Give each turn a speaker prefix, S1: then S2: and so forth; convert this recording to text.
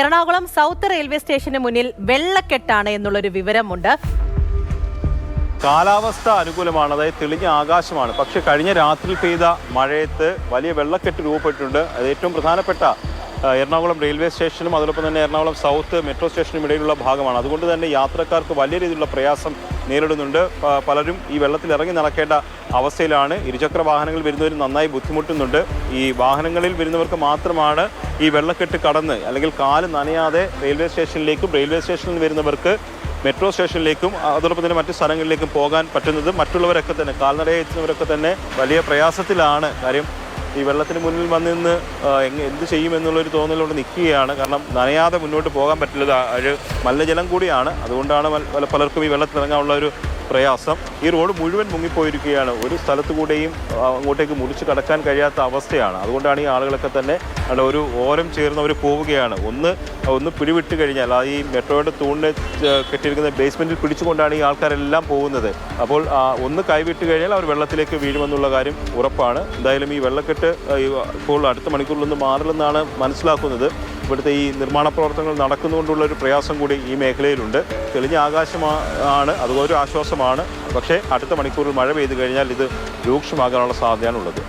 S1: Ernakulam south railway സ്റ്റേഷന് മുന്നിൽ വെള്ളക്കെട്ടാണ് എന്നുള്ളൊരു വിവരമുണ്ട്.
S2: കാലാവസ്ഥ അനുകൂലമാണ്, അതായത് തെളിഞ്ഞ ആകാശമാണ്. പക്ഷേ കഴിഞ്ഞ രാത്രി പെയ്ത മഴയത്ത് വലിയ വെള്ളക്കെട്ട് രൂപപ്പെട്ടിട്ടുണ്ട്. അത് ഏറ്റവും പ്രധാനപ്പെട്ട എറണാകുളം റെയിൽവേ സ്റ്റേഷനും അതോടൊപ്പം തന്നെ എറണാകുളം സൗത്ത് മെട്രോ സ്റ്റേഷനും ഇടയിലുള്ള ഭാഗമാണ്. അതുകൊണ്ട് തന്നെ യാത്രക്കാർക്ക് വലിയ രീതിയിലുള്ള പ്രയാസം നേരിടുന്നുണ്ട്. പലരും ഈ വെള്ളത്തിൽ ഇറങ്ങി നടക്കേണ്ട അവസ്ഥയിലാണ്. ഇരുചക്ര വാഹനങ്ങളിൽ വരുന്നവർ നന്നായി ബുദ്ധിമുട്ടുന്നുണ്ട്. ഈ വാഹനങ്ങളിൽ വരുന്നവർക്ക് മാത്രമാണ് ഈ വെള്ളക്കെട്ട് കടന്ന് അല്ലെങ്കിൽ കാല് നനയാതെ റെയിൽവേ സ്റ്റേഷനിലേക്കും റെയിൽവേ സ്റ്റേഷനിൽ വരുന്നവർക്ക് മെട്രോ സ്റ്റേഷനിലേക്കും അതോടൊപ്പം തന്നെ മറ്റ് സ്ഥലങ്ങളിലേക്കും പോകാൻ പറ്റുന്നത്. മറ്റുള്ളവരൊക്കെ തന്നെ കാൽനടയെ എത്തുന്നവരൊക്കെ തന്നെ വലിയ പ്രയാസത്തിലാണ്. കാര്യം ഈ വെള്ളത്തിന് മുന്നിൽ വന്നിന്ന് എന്ത് ചെയ്യുമെന്നുള്ളൊരു തോന്നലോട് നിൽക്കുകയാണ്. കാരണം നനയാതെ മുന്നോട്ട് പോകാൻ പറ്റില്ല. ഒരു മലിനജലം കൂടിയാണ്. അതുകൊണ്ടാണ് പലർക്കും ഈ വെള്ളത്തിലിറങ്ങാനുള്ള ഒരു പ്രയാസം. ഈ റോഡ് മുഴുവൻ മുങ്ങിപ്പോയിരിക്കുകയാണ്. ഒരു സ്ഥലത്തു കൂടെയും അങ്ങോട്ടേക്ക് മുറിച്ച് കടക്കാൻ കഴിയാത്ത അവസ്ഥയാണ്. അതുകൊണ്ടാണ് ഈ ആളുകളൊക്കെ തന്നെ ഒരു ഓരം ചേർന്നവർ പോവുകയാണ്. ഒന്ന് പിടിവിട്ട് കഴിഞ്ഞാൽ ഈ മെട്രോയുടെ തൂണിന് കെട്ടിയിരിക്കുന്ന ബേസ്മെൻറ്റിൽ പിടിച്ചുകൊണ്ടാണ് ഈ ആൾക്കാരെല്ലാം പോകുന്നത്. അപ്പോൾ ഒന്ന് കൈവിട്ട് കഴിഞ്ഞാൽ അവർ വെള്ളത്തിലേക്ക് വീഴുമെന്നുള്ള കാര്യം ഉറപ്പാണ്. എന്തായാലും ഈ വെള്ളക്കെട്ട് ഇപ്പോൾ അടുത്ത മണിക്കൂറിലൊന്നും മാറില്ലെന്നാണ് മനസ്സിലാക്കുന്നത്. ഇവിടുത്തെ ഈ നിർമ്മാണ പ്രവർത്തനങ്ങൾ നടക്കുന്നതുകൊണ്ടുള്ള ഒരു പ്രയാസം കൂടി ഈ മേഖലയിലുണ്ട്. തെളിഞ്ഞ ആകാശമാണ്, അതുപോലെ ഒരു ആശ്വാസമാണ്. പക്ഷേ അടുത്ത മണിക്കൂറിൽ മഴ പെയ്തു കഴിഞ്ഞാൽ ഇത് രൂക്ഷമാകാനുള്ള സാധ്യതയാണുള്ളത്.